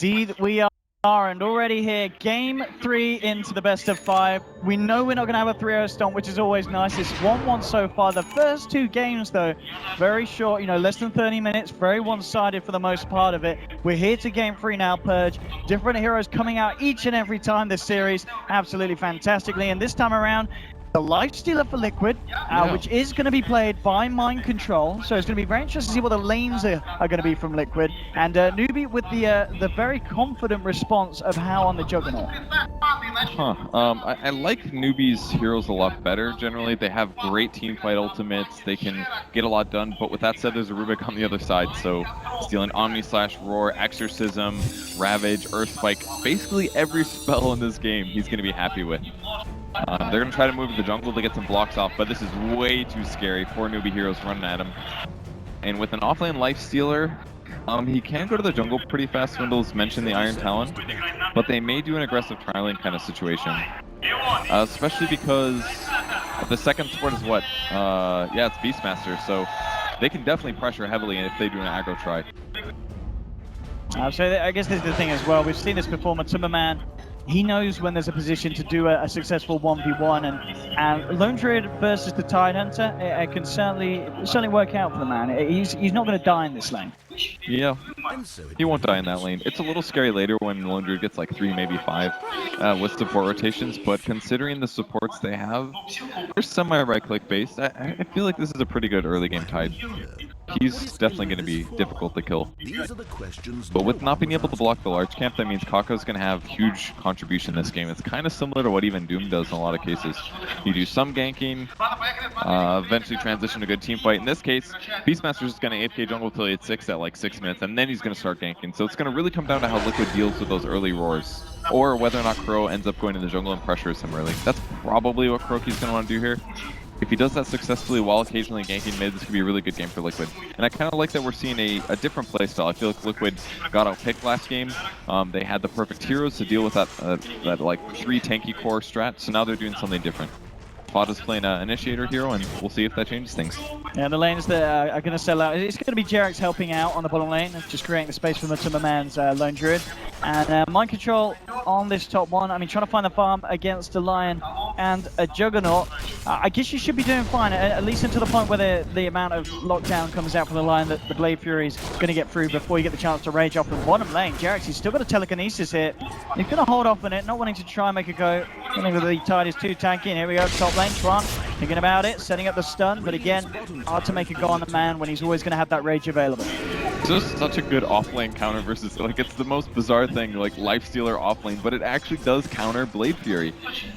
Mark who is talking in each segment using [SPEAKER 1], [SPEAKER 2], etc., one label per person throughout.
[SPEAKER 1] Indeed, we are, and already here, game 3 into the best of 5. We know we're not going to have a 3-0 stomp, which is always nice. It's 1-1 so far. The first 2 games, though, very short, less than 30 minutes, very one-sided for the most part of it. We're here to game 3 now, Purge. Different heroes coming out each and every time this series, absolutely fantastically. And this time around, the Lifestealer for Liquid, which is going to be played by Mind Control, so it's going to be very interesting to see what the lanes are going to be from Liquid. And Newbee with the very confident response of How on the Juggernaut.
[SPEAKER 2] I like Newbee's heroes a lot better. Generally, they have great team fight ultimates. They can get a lot done. But with that said, there's a Rubik on the other side. So stealing Omni / Roar, Exorcism, Ravage, Earth Spike, basically every spell in this game he's going to be happy with. They're going to try to move to the jungle to get some blocks off, but this is way too scary. 4 Newbee heroes running at him. And with an offlane Lifestealer, he can go to the jungle pretty fast. Swindles mentioned the Iron Talon, but they may do an aggressive tri-lane kind of situation. Especially because the second support is what? Yeah, it's Beastmaster, so they can definitely pressure heavily if they do an aggro try.
[SPEAKER 1] So I guess this is the thing as well. We've seen this before. Matumbaman, he knows when there's a position to do a successful 1v1, and Lone Druid versus the Tide Hunter, it can certainly work out for the man. He's not going to die in this lane.
[SPEAKER 2] Yeah, he won't die in that lane. It's a little scary later when Lone Druid gets like 3, maybe 5 with support rotations, but considering the supports they have, they're semi-right-click based. I feel like this is a pretty good early game Tide. He's definitely going to be difficult to kill. But with not being able to block the large camp, that means Kako's going to have huge contribution in this game. It's kind of similar to what even Doom does in a lot of cases. You do some ganking, eventually transition to good team fight. In this case, Beastmaster's just going to AFK jungle till he hits 6 at like 6 minutes, and then he's going to start ganking. So it's going to really come down to how Liquid deals with those early roars, or whether or not Crow ends up going to the jungle and pressures him early. That's probably what Croaky's going to want to do here. If he does that successfully while occasionally ganking mid, this could be a really good game for Liquid. And I kind of like that we're seeing a different playstyle. I feel like Liquid got outpicked last game. They had the perfect heroes to deal with that like 3 tanky core strat, so now they're doing something different. Pod is playing an Initiator hero, and we'll see if that changes things.
[SPEAKER 1] Yeah, the lanes that are going to sell out. It's going to be Jarek's helping out on the bottom lane, just creating the space for Matumbaman's Lone Druid. And Mind Control on this top one. I mean, trying to find the farm against a Lion and a Juggernaut. I guess you should be doing fine, at least until the point where the amount of lockdown comes out from the Lion that the Blade Fury is going to get through before you get the chance to rage off the bottom lane. Jarek's, he's still got a telekinesis here. He's going to hold off on it, not wanting to try and make a go. I think the Tide is too tanky, and here we go, top lane. Chuan thinking about it, setting up the stun, but again, hard to make a go on the man when he's always going to have that rage available.
[SPEAKER 2] It's just such a good offlane counter versus, like, it's the most bizarre thing, like Lifestealer offlane, but it actually does counter Blade Fury.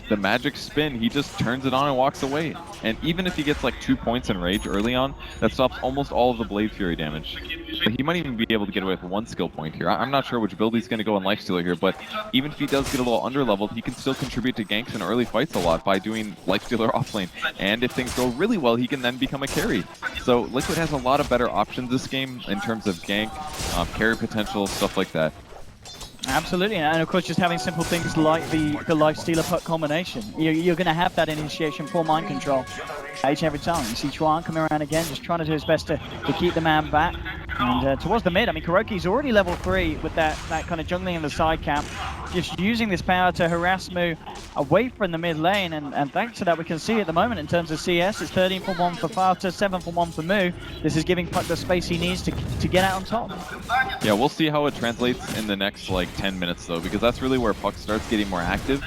[SPEAKER 2] The magic spin, he just turns it on and walks away. And even if he gets like 2 points in rage early on, that stops almost all of the Blade Fury damage. But he might even be able to get away with 1 skill point here. I'm not sure which build he's going to go in Lifestealer here, but even if he does get a little under-leveled, he can still contribute to ganks and early fights a lot by doing Lifestealer offlane. And if things go really well, he can then become a carry. So Liquid has a lot of better options this game in terms of gank, carry potential, stuff like that.
[SPEAKER 1] Absolutely, and of course just having simple things like the Lifestealer puck combination. You're going to have that initiation for Mind Control each and every time. You see Chuan coming around again, just trying to do his best to keep the man back. And towards the mid, I mean, Kuroky's already level 3 with that kind of jungling in the side camp. Just using this power to harass Mu away from the mid lane, and thanks to that we can see at the moment in terms of CS, it's 13 for 1 for Fata, 7 for 1 for Mu. This is giving Puck the space he needs to get out on top.
[SPEAKER 2] Yeah, we'll see how it translates in the next like 10 minutes though, because that's really where Puck starts getting more active,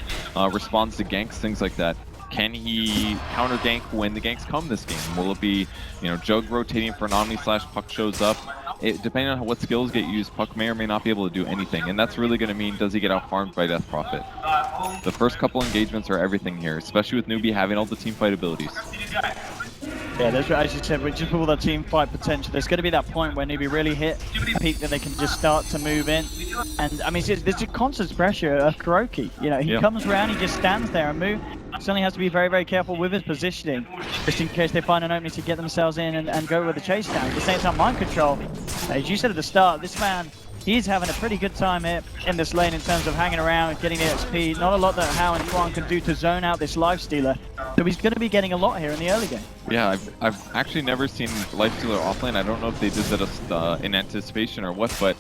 [SPEAKER 2] responds to ganks, things like that. Can he counter gank when the ganks come this game? Will it be, Jug rotating for an Omni / Puck shows up? Depending on what skills get used, Puck may or may not be able to do anything, and that's really going to mean, does he get out farmed by Death Prophet? The first couple engagements are everything here, especially with Newbee having all the team fight abilities.
[SPEAKER 1] Yeah, there's, as you said, just with all the team fight potential, there's going to be that point where Newbee really hit a peak that they can just start to move in. And I mean, there's a constant pressure of Kuroky. He comes around, he just stands there, and Mu certainly has to be very, very careful with his positioning, just in case they find an opening to get themselves in and go with the chase down. At the same time, Mind Control, as you said at the start, this man, he's having a pretty good time here in this lane in terms of hanging around and getting the XP. Not a lot that How and Chuan can do to zone out this Lifestealer. So he's going to be getting a lot here in the early game.
[SPEAKER 2] Yeah, I've actually never seen Lifestealer offlane. I don't know if they did that in anticipation or what, but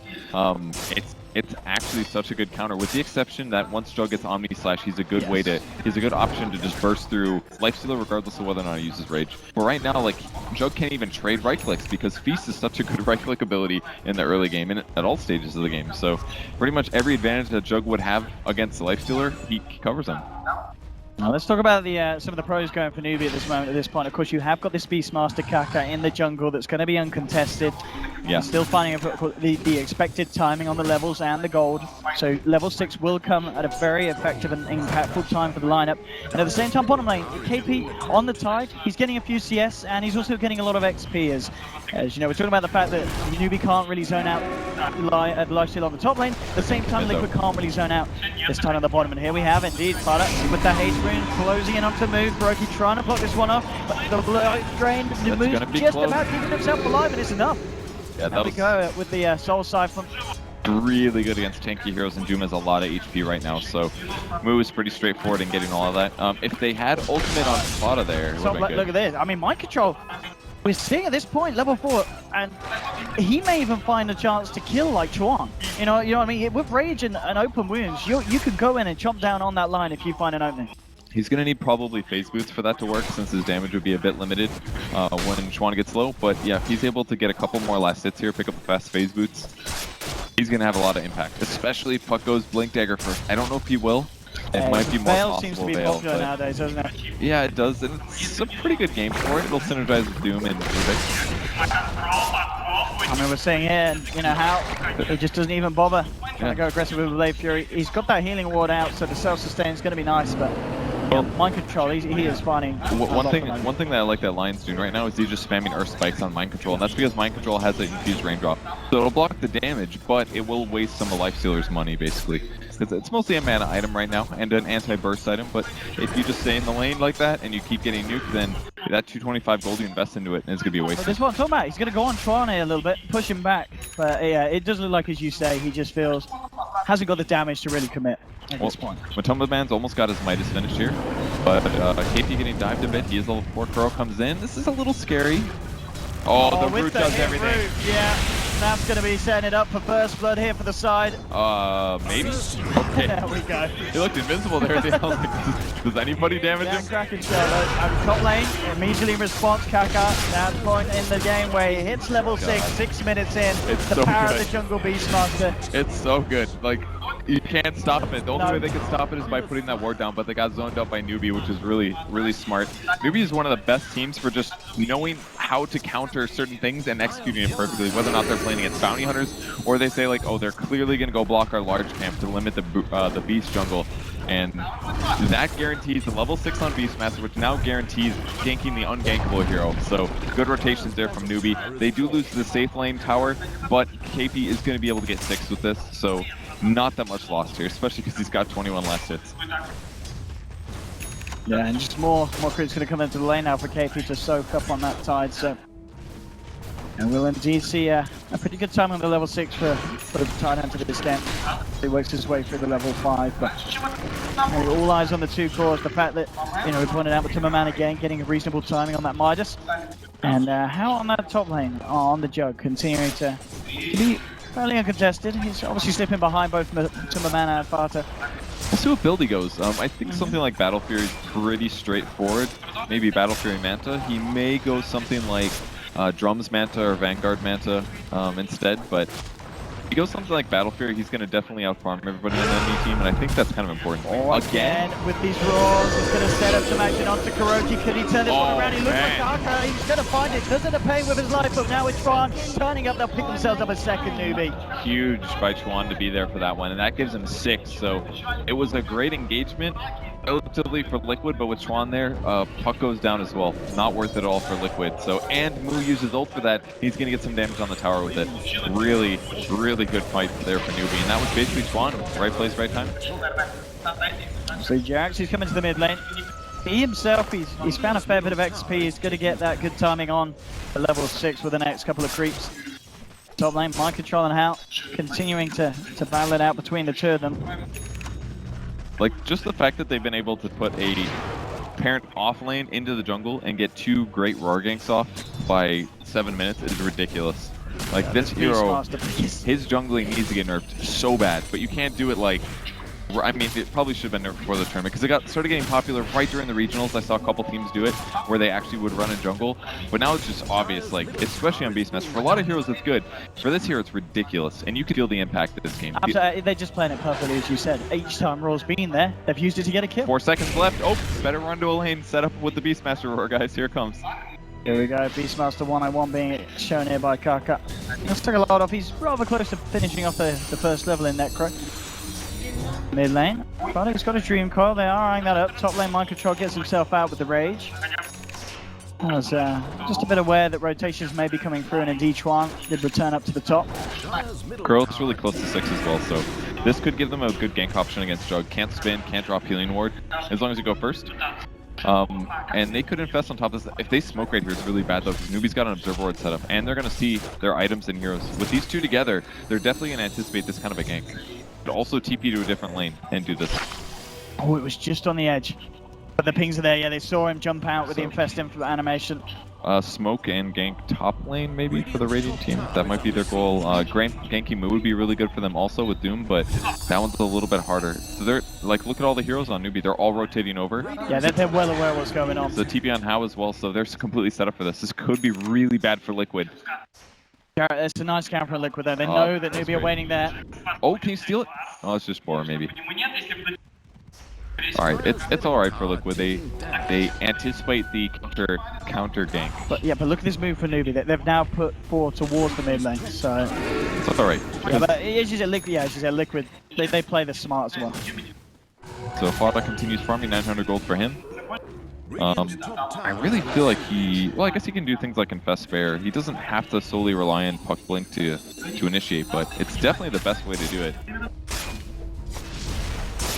[SPEAKER 2] it's actually such a good counter, with the exception that once Jug gets Omni Slash, he's a good way to, he's a good option to just burst through Lifestealer regardless of whether or not he uses Rage. But right now, like, Jug can't even trade right clicks because Feast is such a good right click ability in the early game and at all stages of the game. So pretty much every advantage that Jug would have against the Lifestealer, he covers them.
[SPEAKER 1] Now let's talk about the some of the pros going for Newbee at this moment, at this point. Of course, you have got this Beastmaster Kaka in the jungle that's going to be uncontested.
[SPEAKER 2] Yeah.
[SPEAKER 1] Still finding the expected timing on the levels and the gold. So level 6 will come at a very effective and impactful time for the lineup. And at the same time, bottom lane, KP on the tide. He's getting a few CS and he's also getting a lot of XP as you know, we're talking about the fact that Newbee can't really zone out at Lifesteal on the top lane. At the same time, Liquid can't really zone out this time on the bottom. And here we have indeed Fada with the Haze Rune closing in onto move. Broky trying to block this one off, but the life drain, Newbee's just about keeping himself alive, and it's enough.
[SPEAKER 2] Yeah,
[SPEAKER 1] there we go with the Soul Siphon.
[SPEAKER 2] Really good against tanky heroes, and Doom has a lot of HP right now, so Moo is pretty straightforward in getting all of that. If they had ultimate on Fada there,
[SPEAKER 1] So look at this. I mean, mind control. We're seeing at this point level 4, and he may even find a chance to kill like Chuan. You know what I mean? With Rage and open wounds, you could go in and chomp down on that line if you find an opening.
[SPEAKER 2] He's going to need probably phase boots for that to work, since his damage would be a bit limited when Chuan gets low. But yeah, if he's able to get a couple more last hits here, pick up the fast phase boots, he's going to have a lot of impact, especially if Puck goes Blink Dagger first. I don't know if he will. It might be more possible.
[SPEAKER 1] Seems to be popular nowadays, doesn't it?
[SPEAKER 2] Yeah, it does, and it's a pretty good game for it. It'll synergize with Doom and Rubik.
[SPEAKER 1] I mean, we're seeing here, and you know how he just doesn't even bother trying to go aggressive with Blade Fury. He's got that healing ward out, so the self-sustain is going to be nice, but mind control, he is finding.
[SPEAKER 2] One thing that I like that Lion's doing right now is he's just spamming Earth Spikes on Mind Control, and that's because Mind Control has an infused raindrop. So it'll block the damage, but it will waste some of Lifestealer's money, basically. It's mostly a mana item right now and an anti-burst item, but if you just stay in the lane like that and you keep getting nuked, then that 225 gold you invest into it, and it's going to be a waste.
[SPEAKER 1] But this is what I'm talking about. He's going to go on Tron here a little bit, push him back. But yeah, it does look like, as you say, he just feels hasn't got the damage to really commit at this point.
[SPEAKER 2] Matumba Man's almost got his Midas finished here, but KP getting dived a bit. He is level 4. Kuro comes in. This is a little scary. Oh, the root does everything.
[SPEAKER 1] Root, yeah. Snap's going to be setting it up for Burst Blood here for the side.
[SPEAKER 2] Maybe? Okay.
[SPEAKER 1] There we go.
[SPEAKER 2] He looked invincible there. Does anybody damage him?
[SPEAKER 1] Kraken shot. Top lane, immediately in response, Kaka. That point in the game where he hits level 6 minutes in.
[SPEAKER 2] It's
[SPEAKER 1] the
[SPEAKER 2] so
[SPEAKER 1] power
[SPEAKER 2] good.
[SPEAKER 1] of the jungle Beastmaster.
[SPEAKER 2] It's so good. Like, you can't stop it. The only way they can stop it is by putting that ward down, but they got zoned out by Newbee, which is really, really smart. Newbee is one of the best teams for just knowing how to counter certain things and executing it perfectly, whether or not they're playing against bounty hunters, or they say like, oh, they're clearly going to go block our large camp to limit the beast jungle. And that guarantees the level 6 on Beastmaster, which now guarantees ganking the ungankable hero. So good rotations there from Newbee. They do lose to the safe lane tower, but KP is going to be able to get 6 with this. So not that much lost here, especially because he's got 21 last hits.
[SPEAKER 1] Yeah, and just more crews going to come into the lane now for KP to soak up on that tide. So, and we'll indeed see a pretty good time on the level 6 for the tide into this game. He works his way through the level 5, but all eyes on the 2 cores. The fact that, you know, we pointed out with Timmerman again getting a reasonable timing on that Midas, and how on that top lane on the Jug continuing to be fairly uncontested. He's obviously slipping behind both Timmerman and Fata.
[SPEAKER 2] We'll see what build he goes. I think something like Battle Fury is pretty straightforward. Maybe Battle Fury Manta. He may go something like Drums Manta or Vanguard Manta instead, but if he goes something like Battle Fury, he's going to definitely outfarm everybody on the enemy team, and I think that's kind of important.
[SPEAKER 1] Again with these roars, he's going to set up some action onto Kuroki. Could he turn this one around? He looks like Kaka. He's going to find it. Doesn't pay with his life, but now it's Chuan turning up. They'll pick themselves up a second Newbee.
[SPEAKER 2] Huge by Chuan to be there for that one, and that gives him 6. So it was a great engagement relatively for Liquid, but with Chuan there, Puck goes down as well. Not worth it all for Liquid. So, and Moo uses ult for that. He's going to get some damage on the tower with it. Really, really good fight there for Newbee, and that was basically Chuan. Right place, right time.
[SPEAKER 1] So Jax, he's coming to the mid lane. He himself, he's found a fair bit of XP. He's going to get that good timing on the level 6 with the next couple of creeps. Top lane, mind control and Hal continuing to battle it out between the two of them.
[SPEAKER 2] Like, just the fact that they've been able to put a parent off lane into the jungle and get 2 great roar ganks off by 7 minutes is ridiculous. Like this hero, his jungling needs to get nerfed so bad, but you can't do it like. I mean, it probably should have been nerfed before the tournament because it started getting popular right during the regionals. I saw a couple teams do it where they actually would run a jungle, but now it's just obvious, like, especially on Beastmaster. For a lot of heroes, it's good. For this hero, it's ridiculous, and you can feel the impact of this game.
[SPEAKER 1] Absolutely. They're just playing it perfectly, as you said. Each time Raw's been there, they've used it to get a kill.
[SPEAKER 2] 4 seconds left. Oh, better run to a lane. Set up with the Beastmaster roar, guys. Here it comes.
[SPEAKER 1] Here we go, Beastmaster 101 being shown here by Kaka. Let's take a load off. He's rather close to finishing off the first level in Necro. Mid lane, Product's got a Dream Coil, they are eyeing that up. Top lane, Mind Control gets himself out with the Rage. I was just a bit aware that rotations may be coming through, and indeed Chuan did return up to the top.
[SPEAKER 2] Growth's really close to 6 as well, so this could give them a good gank option against Jug. Can't spin, can't drop healing ward, as long as you go first. And they could infest on top of this. If they smoke right here, it's really bad though, because Newbee's got an observer ward set up, and they're going to see their items and heroes. With these two together, they're definitely going to anticipate this kind of a gank. But also TP to a different lane and do this.
[SPEAKER 1] Oh, it was just on the edge. But the pings are there, yeah, they saw him jump out with the infest info animation.
[SPEAKER 2] Smoke and gank top lane maybe for the Radiant team. That might be their goal. Ganking Moo would be really good for them also with Doom, but that one's a little bit harder. So they're, like, look at all the heroes on Newbee. They're all rotating over.
[SPEAKER 1] Yeah, they're well aware of what's going on.
[SPEAKER 2] So TP on How as well, so they're completely set up for this. This could be really bad for Liquid.
[SPEAKER 1] It's a nice counter for Liquid there. They know that Newbee are waiting there.
[SPEAKER 2] Oh, can you steal it? Oh, it's just Boar maybe. All right, it's all right for Liquid. They anticipate the counter gank.
[SPEAKER 1] But yeah, but look at this move for Newbee. They've now put 4 towards the mid lane, so
[SPEAKER 2] it's all right.
[SPEAKER 1] Yeah, but as you said, Liquid. They play the smart as well.
[SPEAKER 2] So Fada continues farming 900 gold for him. I really feel like I guess he can do things like Infest Spare. He doesn't have to solely rely on Puck Blink to initiate, but it's definitely the best way to do it.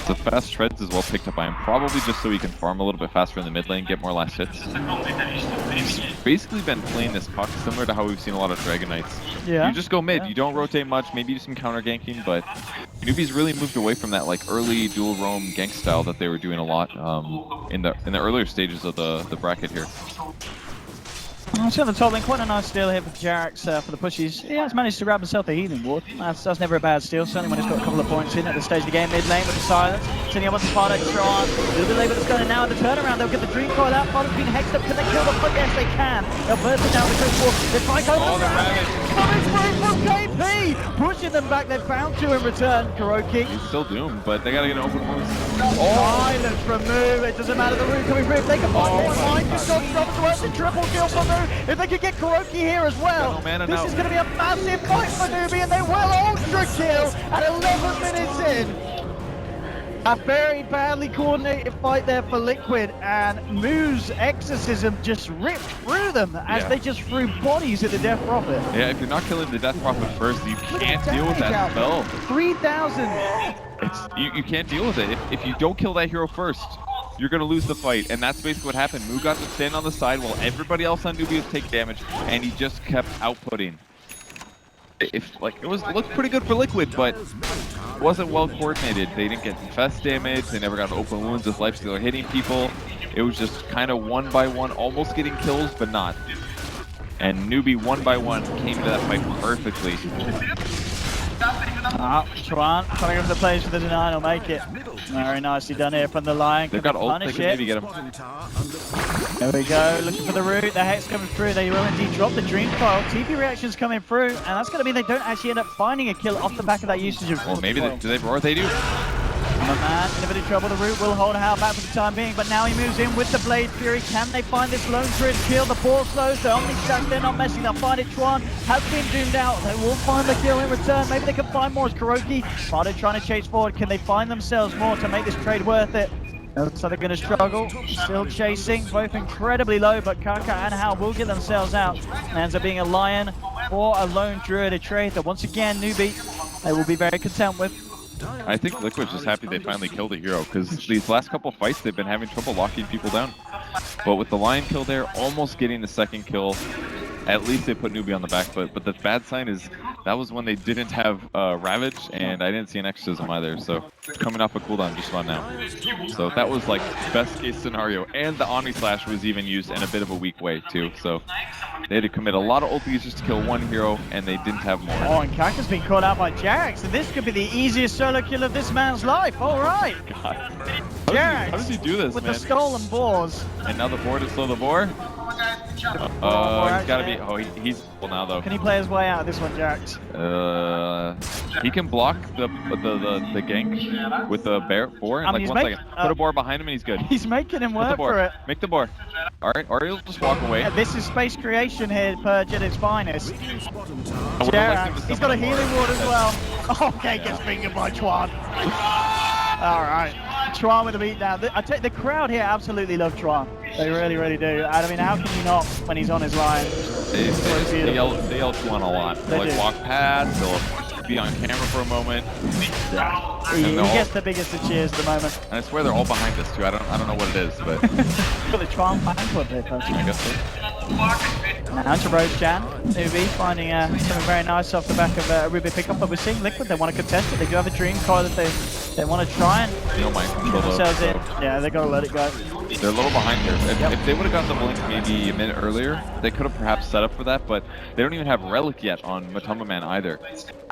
[SPEAKER 2] The fast treads is well picked up by him, probably just so he can farm a little bit faster in the mid lane, get more last hits. He's basically been playing this Puck similar to how we've seen a lot of Dragon Knights. Yeah. You just go mid, you don't rotate much, maybe do some counter ganking, but Newbee's really moved away from that like early dual roam gank style that they were doing a lot in the earlier stages of the bracket here.
[SPEAKER 1] So on the top lane, quite a nice steal here for Jarex for the pushes. He has managed to grab himself a healing ward. That's never a bad steal, certainly when he's got a couple of points in at the stage of the game. Mid lane with the silence. Sending up on the Sparta Tron. A little bit later, but it's going now at the turnaround. They'll get the Dream Coil out. Sparta's been hexed up. Can they kill the Puck? Yes, they can. They'll burst it down the Chris Wolf. They try to go coming through from KP! Pushing them back. They found 2 in return. Kuroki.
[SPEAKER 2] He's still doomed, but they gotta get an open wounds.
[SPEAKER 1] Silence from Moo. It doesn't matter the root coming through. If they can find more Mind Control, drops worth the triple kill for Moo. If they could get Kuroki here as well, this is going to be a massive fight for Newbee, and they will ultra kill at 11 minutes in. A very badly coordinated fight there for Liquid, and Moo's exorcism just ripped through them as they just threw bodies at the Death Prophet.
[SPEAKER 2] Yeah, if you're not killing the Death Prophet first, you can't deal with that spell.
[SPEAKER 1] 3,000.
[SPEAKER 2] You can't deal with it. If you don't kill that hero first, you're going to lose the fight, and that's basically what happened. Moo got to stand on the side while everybody else on Newbee was taking damage, and he just kept outputting. It looked pretty good for Liquid, but wasn't well coordinated. They didn't get infest damage, they never got open wounds with Lifestealer hitting people. It was just kind of one by one, almost getting kills, but not. And Newbee one by one came to that fight perfectly.
[SPEAKER 1] Chuan trying to go for the plays for the deny, will make it. Very nicely done here from the Lion.
[SPEAKER 2] They've got ult, they can maybe get him.
[SPEAKER 1] There we go, looking for the root, the Hex coming through, they will indeed drop the Dream Coil. TP reactions coming through, and that's going to mean they don't actually end up finding a kill off the back of that usage of
[SPEAKER 2] Well, maybe do they roar? They do.
[SPEAKER 1] My man, in a bit of trouble, the root will hold Hal back for the time being, but now he moves in with the Blade Fury. Can they find this Lone Druid kill? The Paw slows, the Omni Stack, they're not messing, they'll find it. Chuan has been doomed out, they will find the kill in return. Maybe they can find more as Kuroki. Sparta trying to chase forward, can they find themselves more to make this trade worth it? So they're going to struggle, still chasing, both incredibly low, but Kaka and Hal will get themselves out. And ends up being a Lion or a Lone Druid, a trade that once again, Newbee, they will be very content with.
[SPEAKER 2] I think Liquid's just happy they finally killed a hero, because these last couple fights they've been having trouble locking people down. But with the Lion kill there, almost getting the second kill, at least they put Newbee on the back foot. But the bad sign is that was when they didn't have Ravage, and I didn't see an Exorcism either. So coming off a cooldown just about now. So that was like best case scenario. And the Omni Slash was even used in a bit of a weak way too. So they had to commit a lot of ultis just to kill one hero, and they didn't have more.
[SPEAKER 1] Oh, and Kaka's been caught out by Jax, and this could be the easiest solo kill of this man's life. All right.
[SPEAKER 2] God.
[SPEAKER 1] Jax,
[SPEAKER 2] How does he do this,
[SPEAKER 1] with
[SPEAKER 2] man?
[SPEAKER 1] the stolen boars.
[SPEAKER 2] And now the board is still the board. He's got to be. Oh, he's full now though.
[SPEAKER 1] Can he play his way out of this one, Jax?
[SPEAKER 2] He can block the gank with the boar.
[SPEAKER 1] I mean,
[SPEAKER 2] Like 1 second. Put a boar behind him and he's good.
[SPEAKER 1] He's making him work for it.
[SPEAKER 2] Make the boar. All right, or he'll just walk away.
[SPEAKER 1] Yeah, this is space creation here, Purge at its finest.
[SPEAKER 2] Jax,
[SPEAKER 1] he's got a healing ward as well. Okay, gets fingered by Chuan. All right. Chuan with the beatdown. I take the crowd here absolutely love Chuan. They really, really do. And I mean, how can you not when he's on his line?
[SPEAKER 2] They yell Chuan a lot. They'll like walk past, they'll be on camera for a moment.
[SPEAKER 1] Yeah. He gets the biggest of cheers at the moment.
[SPEAKER 2] And I swear they're all behind us too. I don't know what it is, but
[SPEAKER 1] got the Chuan fan club here, folks.
[SPEAKER 2] I guess so.
[SPEAKER 1] Now to Rose Jan, Newbee finding something very nice off the back of a Ruby pickup, but we're seeing Liquid, they want to contest it, they do have a dream car that they want to try and
[SPEAKER 2] no mind control
[SPEAKER 1] themselves in. Yeah, they got to let it go.
[SPEAKER 2] They're a little behind here. If they would have gotten the blink maybe a minute earlier, they could have perhaps set up for that, but they don't even have Relic yet on Matumba Man either.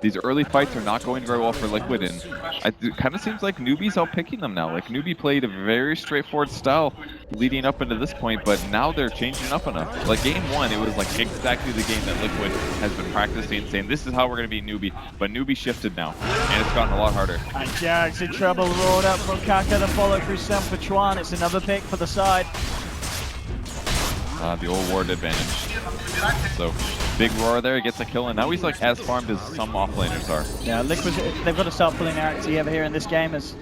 [SPEAKER 2] These early fights are not going very well for Liquid, and it kind of seems like Newbee's outpicking them now. Like, Newbee played a very straightforward style leading up into this point, but now they're changing up enough. Like, game 1, it was like exactly the game that Liquid has been practicing, saying this is how we're going to beat Newbee, but Newbee shifted now, and it's gotten a lot harder.
[SPEAKER 1] And Jax in trouble, roared up from Kaka, the follow through Sam for Chuan. It's another pick for the side.
[SPEAKER 2] The old ward advantage. So, big roar there, he gets a kill, and now he's like as farmed as some offlaners are.
[SPEAKER 1] Yeah, Liquid, they've got to start pulling their acts together here in this game as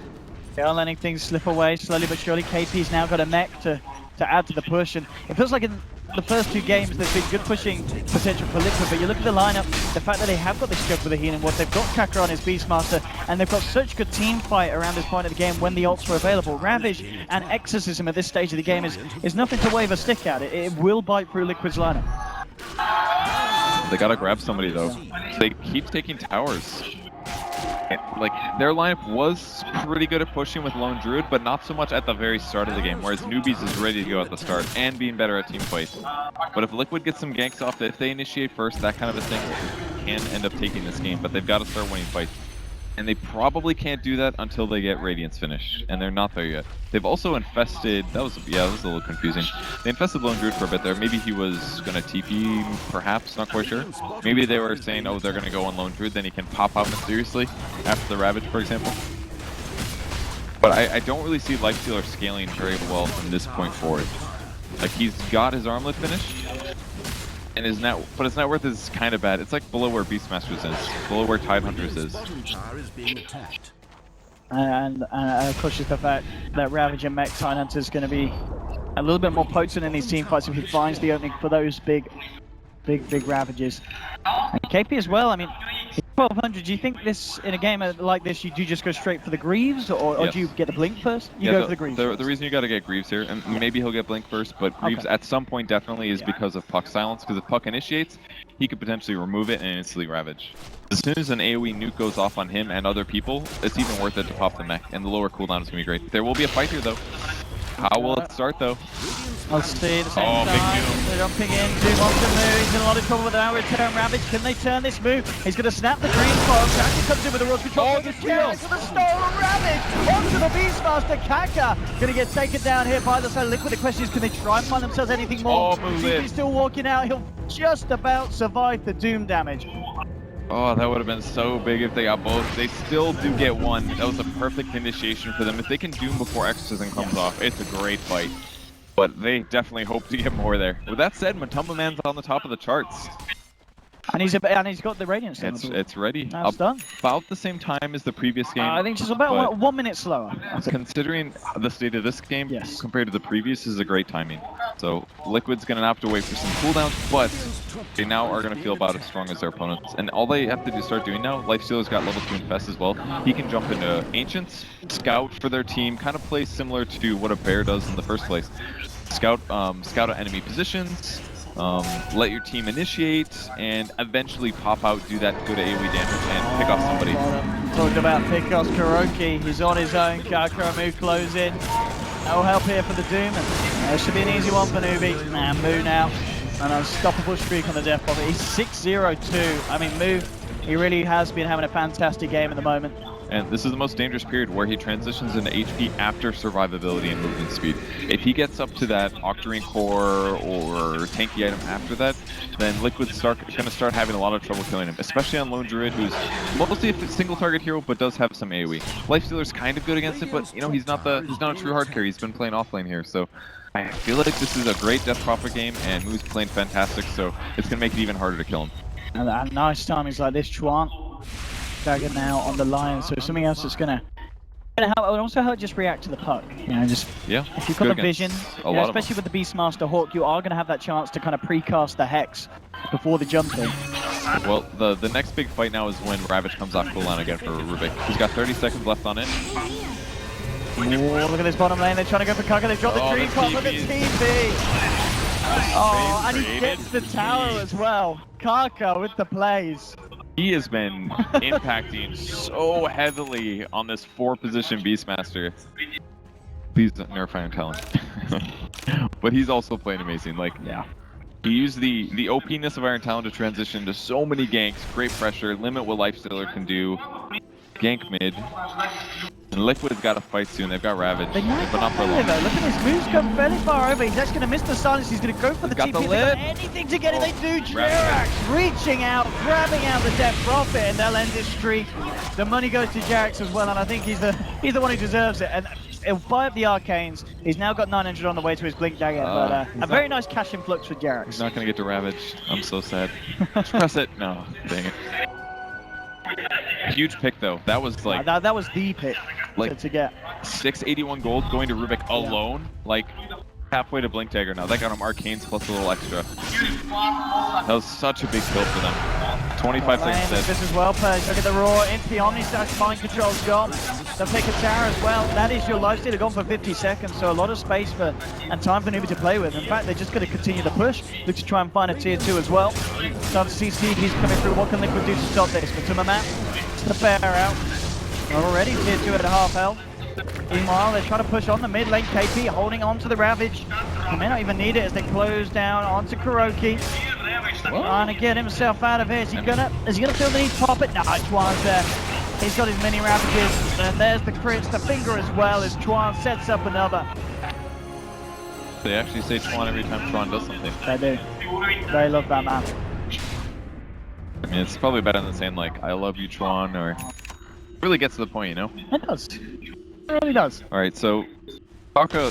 [SPEAKER 1] they are letting things slip away slowly but surely. KP's now got a mech to add to the push, and it feels like in the first 2 games there's been good pushing potential for Liquid, but you look at the lineup, the fact that they have got this jug with a healing ward, they've got Kaka on his Beastmaster, and they've got such good team fight around this point of the game when the ults were available. Ravage and Exorcism at this stage of the game is nothing to wave a stick at. It will bite through Liquid's lineup.
[SPEAKER 2] They gotta grab somebody though. They keep taking towers. Like, their lineup was pretty good at pushing with Lone Druid, but not so much at the very start of the game, whereas Newbee's is ready to go at the start and being better at team fights. But if Liquid gets some ganks off, if they initiate first, that kind of a thing can end up taking this game, but they've got to start winning fights. And they probably can't do that until they get Radiance finished, and they're not there yet. They've also infested, that was a little confusing. They infested Lone Druid for a bit there. Maybe he was going to TP, perhaps, not quite sure. Maybe they were saying, oh, they're going to go on Lone Druid, then he can pop out mysteriously after the Ravage, for example. But I don't really see Lifestealer scaling very well from this point forward. Like, he's got his armlet finished, and his net worth is kind of bad. It's like below where Beastmasters is, below where Tidehunters is.
[SPEAKER 1] And of course, just the fact that Ravage and Mech Tidehunters is going to be a little bit more potent in these team fights if he finds the opening for those big Ravages. And KP as well, I mean, 1200, do you think this, in a game like this, you do just go straight for the Greaves, or do you get the Blink first? You go for the Greaves.
[SPEAKER 2] The reason you got to get Greaves here, and maybe he'll get Blink first, but Greaves at some point definitely is because of Puck silence, because if Puck initiates, he could potentially remove it and instantly Ravage. As soon as an AoE nuke goes off on him and other people, it's even worth it to pop the mech, and the lower cooldown is going to be great. There will be a fight here, though. How will it start, though?
[SPEAKER 1] Let's see, at the same time,
[SPEAKER 2] big
[SPEAKER 1] they're jumping in, Doom wants to move, he's in a lot of trouble with our return Ravage. Can they turn this move? He's going to snap the green spot, Kaka comes in with a rush control, with the stolen Ravage, onto the Beastmaster, Kaka going to get taken down here by the side of Liquid. The question is, can they try and find themselves anything more? He's still walking out, he'll just about survive the Doom damage.
[SPEAKER 2] Oh, that would have been so big if they got both. They still do get one. That was a perfect initiation for them. If they can Doom before Exorcism comes off, it's a great fight. But they definitely hope to get more there. With that said, Matumba Man's on the top of the charts.
[SPEAKER 1] And he's got the Radiance.
[SPEAKER 2] It's ready.
[SPEAKER 1] Now it's done.
[SPEAKER 2] About the same time as the previous game.
[SPEAKER 1] I think just about 1 minute slower.
[SPEAKER 2] Considering the state of this game, compared to the previous, is a great timing. So Liquid's going to have to wait for some cooldowns, but they now are going to feel about as strong as their opponents. And all they have to start doing now, Lifestealer's got level 2 Infest as well. He can jump into Ancients, scout for their team, kind of play similar to what a bear does in the first place. Scout enemy positions, let your team initiate, and eventually pop out, do that good AoE damage, and pick off somebody.
[SPEAKER 1] Talked about pick-offs. Kuroki, he's on his own. Kakaramu close in. No help here for the Doom, and this should be an easy one for Newbee. And Moo now, an unstoppable streak on the death bubble. He's 6-0-2. I mean, Moo, he really has been having a fantastic game at the moment.
[SPEAKER 2] And this is the most dangerous period where he transitions into HP after survivability and movement speed. If he gets up to that Octarine Core or tanky item after that, then Liquid's going to start having a lot of trouble killing him, especially on Lone Druid, who's mostly a single target hero, but does have some AoE. Lifestealer's kind of good against it, but you know he's not a true hard carry. He's been playing offlane here, so I feel like this is a great Death Prophet game, and Moo's playing fantastic, so it's going to make it even harder to kill him.
[SPEAKER 1] And nice timings like this, Chuan. Dagger now on the line, so something else that's gonna help, and also help just react to the puck. You know, just if you've got the vision, especially with the Beastmaster Hawk, you are gonna have that chance to kind of precast the Hex before the jump in.
[SPEAKER 2] Well, the next big fight now is when Ravage comes off cooldown again for Rubik. He's got 30 seconds left on it.
[SPEAKER 1] Ooh, look at this bottom lane. They're trying to go for Kaka. They've dropped the Dream Pop with the TP. Oh, and he gets the tower as well. Kaka with the plays.
[SPEAKER 2] He has been impacting so heavily on this 4-position Beastmaster. Please nerf Iron Talon. But he's also playing amazing. Like, he used the OP-ness of Iron Talon to transition into so many ganks, great pressure, limit what Lifestealer can do, gank mid. And Liquid's got to fight soon. They've got Ravage, but not for long.
[SPEAKER 1] Look at his moves come fairly far over. He's actually going to miss the silence. He's going to go for the TP. They've got anything to get it. They do. Jerax reaching out, grabbing out the Death Prophet, and they'll end this streak. The money goes to Jerax as well, and I think he's the one who deserves it. And he'll buy up the Arcanes. He's now got 900 on the way to his Blink Dagger, but a very nice cash influx for Jerax.
[SPEAKER 2] He's not going to get to Ravage. I'm so sad. Press it. No, dang it. Huge pick though. That was like
[SPEAKER 1] that was the pick to get
[SPEAKER 2] 681 gold going to Rubik alone, like halfway to Blink Dagger now. That got him Arcanes plus a little extra. That was such a big kill for them. 25 seconds dead.
[SPEAKER 1] This is well played. Look at the roar into the Omni Stash. Mind Control's gone. They'll pick a tower as well. That is your lifesteal. Gone for 50 seconds, so a lot of space and time for Newbee to play with. In fact, they're just going to continue to push. Look to try and find a tier 2 as well. Start to see CPs coming through. What can Liquid do to stop this? Matuma Map to the fair out. Already tier 2 at half health. Meanwhile, they're trying to push on the mid lane. KP holding on to the Ravage. He may not even need it as they close down onto Kuroki. Trying to get himself out of here. Is he gonna feel the need to pop it? No, Chuan's there. He's got his mini Ravages. And there's the crits, the finger as well as Chuan sets up another.
[SPEAKER 2] They actually say Chuan every time Chuan does something.
[SPEAKER 1] They do. They love that man.
[SPEAKER 2] I mean, it's probably better than saying like, I love you, Chuan, or really gets to the point, you know?
[SPEAKER 1] It does. It really does.
[SPEAKER 2] Alright, so Kaka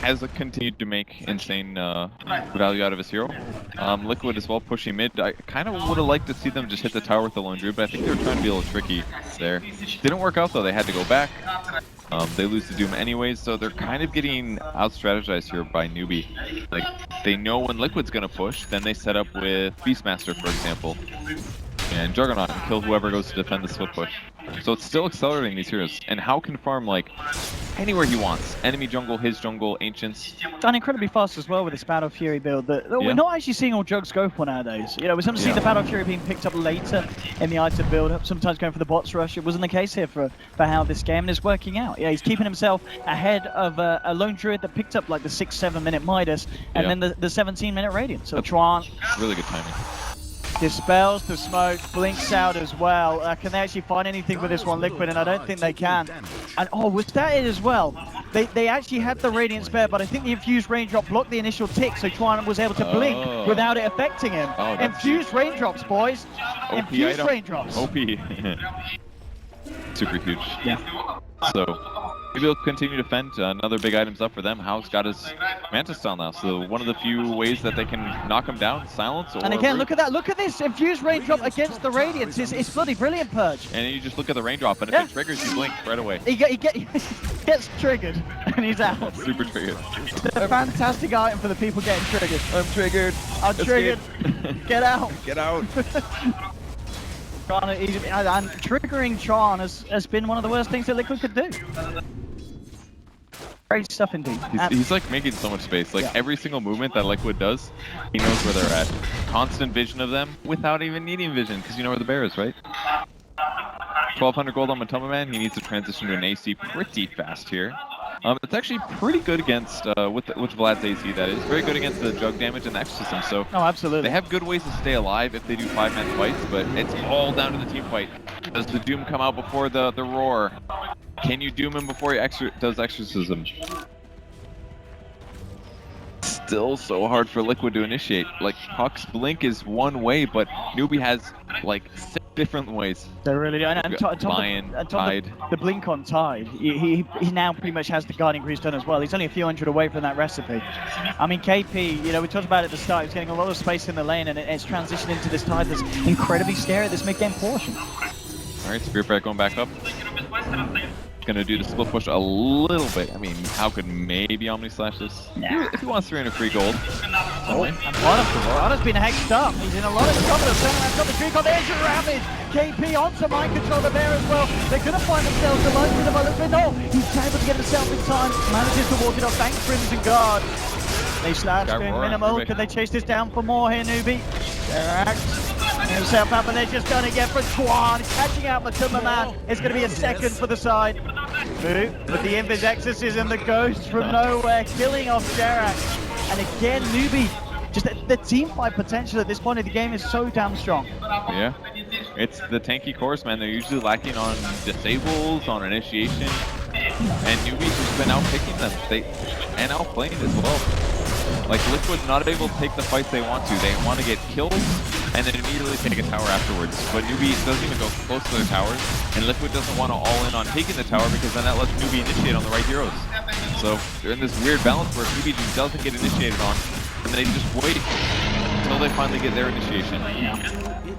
[SPEAKER 2] has continued to make insane value out of his hero. Liquid as well pushing mid. I kind of would have liked to see them just hit the tower with the Lone Druid, but I think they were trying to be a little tricky there. Didn't work out though, they had to go back. They lose to Doom anyways, so they're kind of getting out-strategized here by Newbee. Like, they know when Liquid's gonna push, then they set up with Beastmaster, for example, and Juggernaut and kill whoever goes to defend the split push. So it's still accelerating these heroes, and How can farm like anywhere he wants. Enemy jungle, his jungle, Ancients.
[SPEAKER 1] Done incredibly fast as well with this Battle Fury build. We're not actually seeing all jugs go for nowadays. You know, we're sometimes seeing the Battle Fury being picked up later in the item build up, sometimes going for the bots rush. It wasn't the case here for how this game, and it's working out. Yeah, he's keeping himself ahead of a Lone Druid that picked up like the 6-7 minute Midas, and then the 17-minute Radiant. So Chuan.
[SPEAKER 2] Really good timing.
[SPEAKER 1] Dispels the smoke, blinks out as well. Can they actually find anything with this one, Liquid? And I don't think they can. And oh, was that it as well? They actually had the Radiant spare, but I think the Infused Raindrop blocked the initial tick, so Chuan was able to blink without it affecting him. Infused Raindrops, boys.
[SPEAKER 2] OP
[SPEAKER 1] Infused
[SPEAKER 2] item.
[SPEAKER 1] Raindrops.
[SPEAKER 2] OP. Super huge.
[SPEAKER 1] Yeah.
[SPEAKER 2] So maybe he'll continue to defend. Another big item's up for them. Hao's got his Mantis style now, so one of the few ways that they can knock him down, silence. Or
[SPEAKER 1] and again, look at that. Look at this Infused Raindrop against the Radiance. It's bloody brilliant, Purge.
[SPEAKER 2] And you just look at the raindrop, and if it triggers, you blink right away.
[SPEAKER 1] He gets triggered, and he's out.
[SPEAKER 2] Super triggered.
[SPEAKER 1] A fantastic item for the people getting triggered.
[SPEAKER 2] I'm triggered.
[SPEAKER 1] I'm triggered. Get out.
[SPEAKER 2] Get out.
[SPEAKER 1] And triggering Tron has been one of the worst things that Liquid could do. Great stuff indeed.
[SPEAKER 2] He's like making so much space. Like every single movement that Liquid does, he knows where they're at. Constant vision of them without even needing vision, because you know where the bear is, right? 1200 gold on Matoma Man. He needs to transition to an AC pretty fast here. It's actually pretty good against, with Vlad's AC, that is. Very good against the jug damage and the exorcism, so
[SPEAKER 1] oh, absolutely.
[SPEAKER 2] They have good ways to stay alive if they do 5-man fights, but it's all down to the team fight. Does the Doom come out before the roar? Can you Doom him before he does exorcism? Still so hard for Liquid to initiate. Like, Puck's blink is one way, but Newbee has like 6 different ways.
[SPEAKER 1] They really do. And
[SPEAKER 2] Lion, Tide.
[SPEAKER 1] The blink on Tide, he now pretty much has the guiding grease done as well. He's only a few hundred away from that recipe. I mean, KP, you know, we talked about it at the start, he's getting a lot of space in the lane, and it's transitioned into this Tide that's incredibly scary at this mid-game portion.
[SPEAKER 2] Alright, Spirit Break going back up. Gonna do the split push a little bit. I mean, how could maybe Omni slash this?
[SPEAKER 1] Nah.
[SPEAKER 2] If he wants 300 free gold.
[SPEAKER 1] Oh, and Wada's been hexed up. He's in a lot of trouble. Got the streak on the edge of Ravage. KP onto mind control the bear as well. They could have find themselves alone with the bullets, but no, he's able to get himself in time. Manages to walk it off. Thanks Crimson Guard. They slash doing minimal. Could they chase this down for more here, Newbee? Himself up, and they're just going to get for Twan, catching out Matuma Man. It's going to be a second for the side. With the Invis Exorcism, the Ghost from nowhere, killing off Jarak. And again, Newbee, just the team fight potential at this point of the game is so damn strong.
[SPEAKER 2] Yeah, it's the tanky cores, man. They're usually lacking on disables, on initiation, and Newbee's just been out picking them. And outplaying as well. Like, Liquid's not able to take the fights they want to. They want to get kills and then immediately take a tower afterwards. But Newbee doesn't even go close to their towers, and Liquid doesn't want to all in on taking the tower because then that lets Newbee initiate on the right heroes. So they're in this weird balance where Newbee just doesn't get initiated on, and they just wait until they finally get their initiation.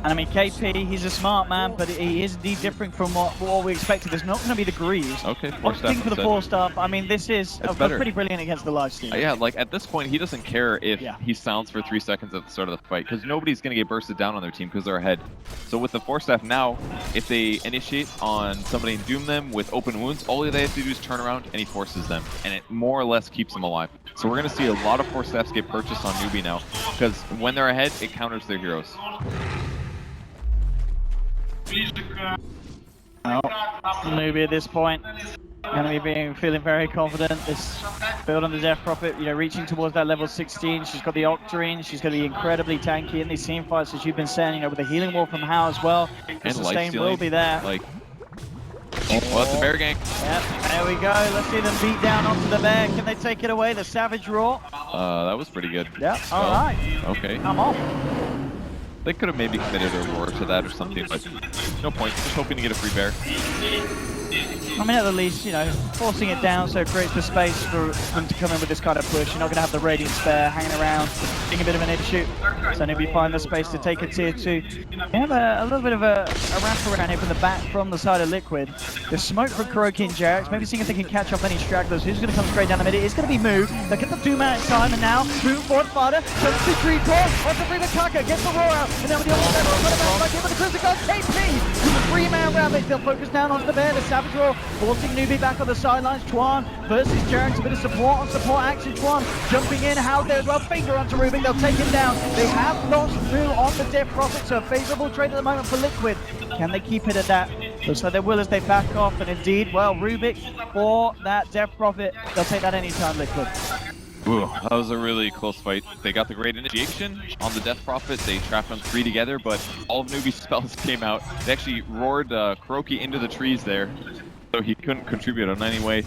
[SPEAKER 1] And I mean, KP, he's a smart man, but he is indeed different from what we expected. There's not going to be the Greaves.
[SPEAKER 2] Okay,
[SPEAKER 1] opting for the 4-star. I mean, this is pretty brilliant against the live stream.
[SPEAKER 2] Yeah, like at this point, he doesn't care if he sounds for 3 seconds at the start of the fight, because nobody's going to get bursted down on their team because they're ahead. So with the 4-staff now, if they initiate on somebody and doom them with open wounds, all they have to do is turn around and he forces them, and it more or less keeps them alive. So we're going to see a lot of 4-staffs get purchased on Newbee now, because when they're ahead, it counters their heroes.
[SPEAKER 1] Oh, Newbee at this point going to be feeling very confident. This build on the Death Prophet, you know, reaching towards that level 16. She's got the Octarine. She's going to be incredibly tanky in these team fights, as you've been saying, you know, with the healing wall from How as well. The sustain will be there.
[SPEAKER 2] Like, well, that's the bear gang.
[SPEAKER 1] Yep, there we go. Let's see them beat down onto the bear. Can they take it away? The Savage Roar.
[SPEAKER 2] That was pretty good.
[SPEAKER 1] Yeah, all right.
[SPEAKER 2] Okay.
[SPEAKER 1] Come on.
[SPEAKER 2] They could have maybe committed a roar to that or something, but no point. Just hoping to get a free bear.
[SPEAKER 1] I mean, at the least, you know, forcing it down so it creates the space for them to come in with this kind of push. You're not going to have the Radiant Spare hanging around, being a bit of an issue. So Newbee find the space to take a tier 2. You have a little bit of a wraparound here from the back from the side of Liquid. The smoke from Kuroki and Jarex, maybe seeing if they can catch off any stragglers. Who's going to come straight down the middle? It's going to be Moo. They'll get the 2 man at time, and now moving forward, Fada, jumps to Tree Core, wants to bring the Kaka, gets the roar out, and now with the other level, got a bounce back in with the Crimson Guard, KP! With the 3-man Ravage, they'll focus down onto the bear, the Savage Roar, forcing Newbee back on the sidelines. Twan versus Jarex, a bit of support on support action. Twan jumping in, How there as well, finger onto Rubik, they'll take him down. They have lost Moo on the Death Prophet, so a favourable trade at the moment for Liquid. Can they keep it at that? Looks like they will as they back off, and indeed, well, Rubik for that Death Prophet. They'll take that anytime, Liquid.
[SPEAKER 2] Ooh, that was a really close fight. They got the great initiation on the Death Prophet. They trapped them 3 together, but all of Newbee's spells came out. They actually roared Kuroki into the trees there, so he couldn't contribute in any way.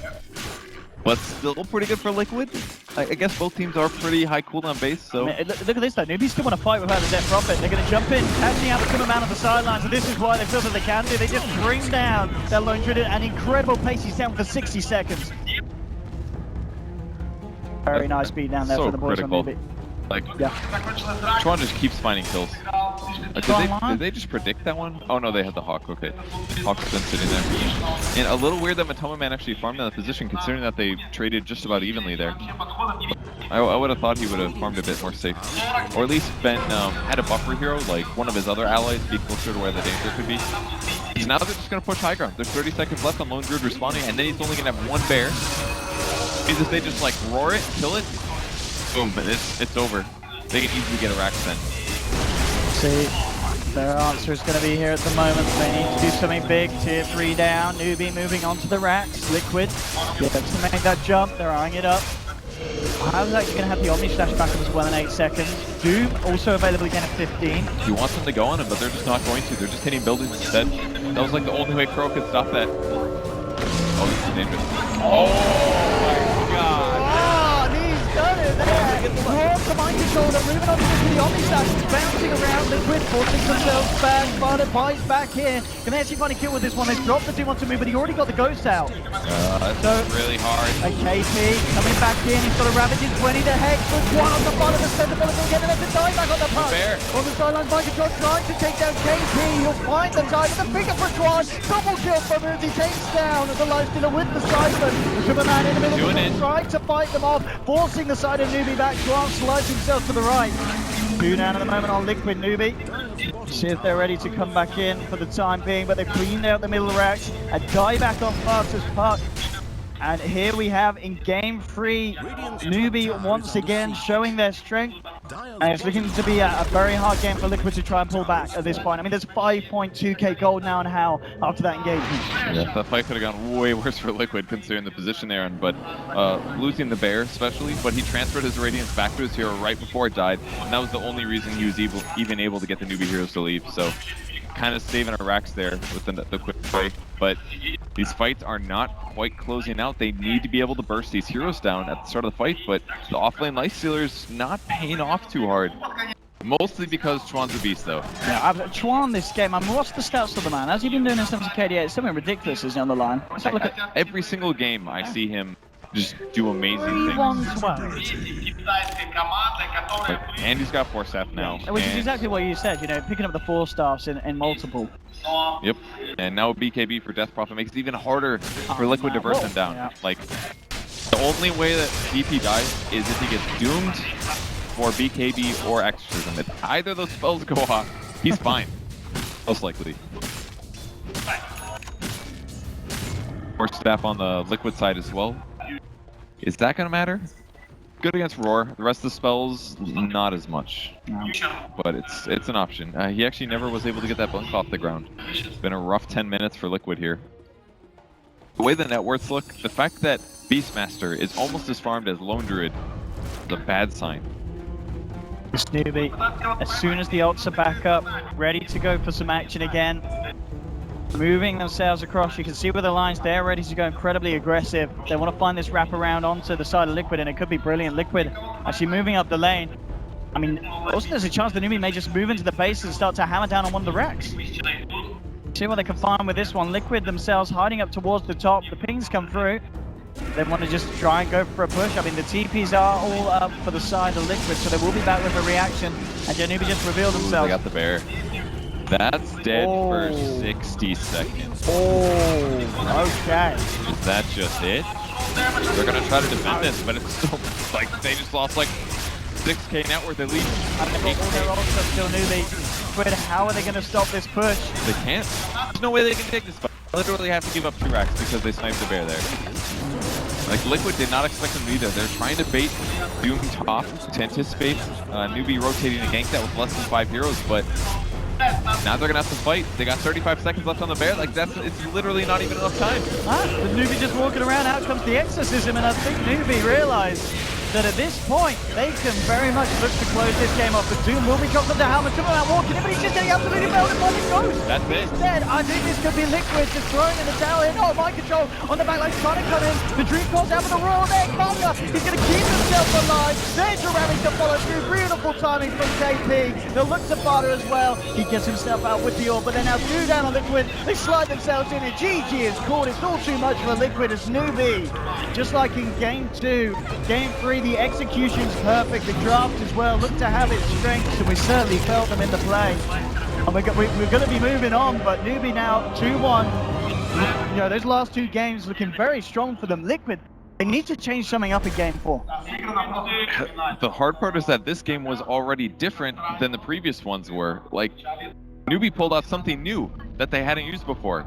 [SPEAKER 2] But still pretty good for Liquid. I guess both teams are pretty high cooldown base, so...
[SPEAKER 1] I mean, look at this though, Newbee still want to fight without the Death Prophet. They're going to jump in, catching out the Timber Man on the sidelines, and this is why they feel that they can do. They just bring down their Lone Druid at an incredible pace. He's down for 60 seconds. Very nice beat down there
[SPEAKER 2] so
[SPEAKER 1] for the boys
[SPEAKER 2] critical.
[SPEAKER 1] on Newbee.
[SPEAKER 2] Like,
[SPEAKER 1] yeah.
[SPEAKER 2] Tron just keeps finding kills. Did they just predict that one? Oh no, they had the Hawk. Okay, Hawk's been sitting there. And a little weird that Matoma Man actually farmed in that position, considering that they traded just about evenly there. I would have thought he would have farmed a bit more safe, or at least been had a buffer hero like one of his other allies, be closer to where the danger could be. Because now they're just gonna push high ground. There's 30 seconds left on Lone Druid respawning, and then he's only gonna have 1 bear. Because if they just like roar it, kill it, boom, it's over. They can easily get a Rax then.
[SPEAKER 1] See, their answer is going to be here at the moment. They need to do something big. Tier 3 down. Newbee moving on to the Rax. Liquid gets to make that jump. They're eyeing it up. How's actually going to have the Omni Slash back up as well in 8 seconds. Doom also available again at 15.
[SPEAKER 2] He wants them to go on him, but they're just not going to. They're just hitting buildings instead. That was like the only way Crow could stop that. Oh, this is dangerous. Oh my god.
[SPEAKER 1] Oh, he's done it there. Raw to mind control. They're moving on to the Omni Slash. Bouncing around. Liquid forcing themselves back. Sparta buys back here. Can they actually find a kill with this one? They've dropped the Doom onto move, but he already got the Ghost out.
[SPEAKER 2] That's really hard.
[SPEAKER 1] A KP coming back in. He's got a Ravage in 20. The Hex with one on the bottom of the center. Bullet will get him to die back on the punch. On the sidelines, mind control trying to take down KP. He'll find the time with the finger for Tron. Double kill from him. He takes down the Lifestealer with the Siphon. The Superman in the middle of the trying to fight them off, forcing the side of Newbee back. Tron slides himself to the right. 2 down at the moment on Liquid Newbee. See if they're ready to come back in for the time being, but they've cleaned out the middle Rax. A dieback on Fox's puck. And here we have in game 3, Newbee once again showing their strength. And it's looking to be a very hard game for Liquid to try and pull back at this point. I mean, there's 5.2k gold now and how after that engagement.
[SPEAKER 2] Yeah, that fight could have gone way worse for Liquid considering the position they're in, but losing the bear especially, but he transferred his Radiance back to his hero right before it died, and that was the only reason he was even able to get the Newbee heroes to leave, so kind of saving our Rax there with the quick play. But these fights are not quite closing out. They need to be able to burst these heroes down at the start of the fight, but the offlane Lifestealer's not paying off too hard. Mostly because Chuan's a beast, though.
[SPEAKER 1] Yeah, Chuan this game, I mean, what's the stats of the man? Has he been doing in terms of KDA? It's something ridiculous, isn't it, on the line? Let's have a look at
[SPEAKER 2] every single game I see him just do amazing things.
[SPEAKER 1] 3-1-12.
[SPEAKER 2] And he's got 4 staff now.
[SPEAKER 1] Which is exactly what you said, you know, picking up the 4 staffs in multiple.
[SPEAKER 2] Yep, and now BKB for Death Prophet makes it even harder for Liquid to burst them down. Yeah. Like, the only way that DP dies is if he gets doomed for BKB or Exorcism. If either of those spells go off, he's fine. Most likely. More staff on the Liquid side as well. Is that going to matter? Good against Roar. The rest of the spells, not as much. But it's an option. He actually never was able to get that blink off the ground. It's been a rough 10 minutes for Liquid here. The way the net worths look, the fact that Beastmaster is almost as farmed as Lone Druid is a bad sign.
[SPEAKER 1] Newbee, as soon as the ults are back up, ready to go for some action again. Moving themselves across, you can see where the lines, they're ready to go incredibly aggressive. They want to find this wraparound onto the side of Liquid, and it could be brilliant. Liquid actually moving up the lane. I mean, also there's a chance that Newbee may just move into the base and start to hammer down on one of the Rax. See what they can find with this one. Liquid themselves hiding up towards the top. The pings come through. They want to just try and go for a push. I mean, the TPs are all up for the side of Liquid, so they will be back with a reaction. And Newbee just revealed themselves.
[SPEAKER 2] They got the bear. That's dead for 60 seconds.
[SPEAKER 1] Oh, okay.
[SPEAKER 2] Is that just it? They're going to try to defend this, but it's still like they just lost like 6k net worth at least.
[SPEAKER 1] They're also still Newbee. But how are they going to stop this push?
[SPEAKER 2] They can't. There's no way they can take this fight. They literally have to give up 2 Rax because they sniped the bear there. Like, Liquid did not expect them to be there. They're trying to bait Doom top to anticipate Newbee rotating a gank that with less than 5 heroes, but now they're gonna have to fight. They got 35 seconds left on the bear. Like, it's literally not even enough time.
[SPEAKER 1] But Newbee just walking around. Out comes the exorcism, and I think Newbee realized that at this point, they can very much look to close this game off. But Doom will be dropped under helmet. Superman walking in, but he's just getting absolutely melted by the ghost.
[SPEAKER 2] That's it.
[SPEAKER 1] He's dead. I think this could be Liquid just throwing in the tower. Oh, mind control on the back line, trying to come in. The Dream calls out for the roar there. Bunga, he's going to keep himself alive. There's Jeremy to follow through. Beautiful timing from KP. They'll look to Barter as well. He gets himself out with the orb, but they're now 2 down on Liquid. They slide themselves in, and GG is caught. It's all too much for Liquid as Newbee. Just like in game 2, game 3, the execution's perfect. The draft as well looked to have its strengths, and we certainly felt them in the play. And we're going to be moving on, but Newbee now 2-1. You know, those last 2 games looking very strong for them. Liquid, they need to change something up in game 4.
[SPEAKER 2] The hard part is that this game was already different than the previous ones were. Like, Newbee pulled out something new that they hadn't used before.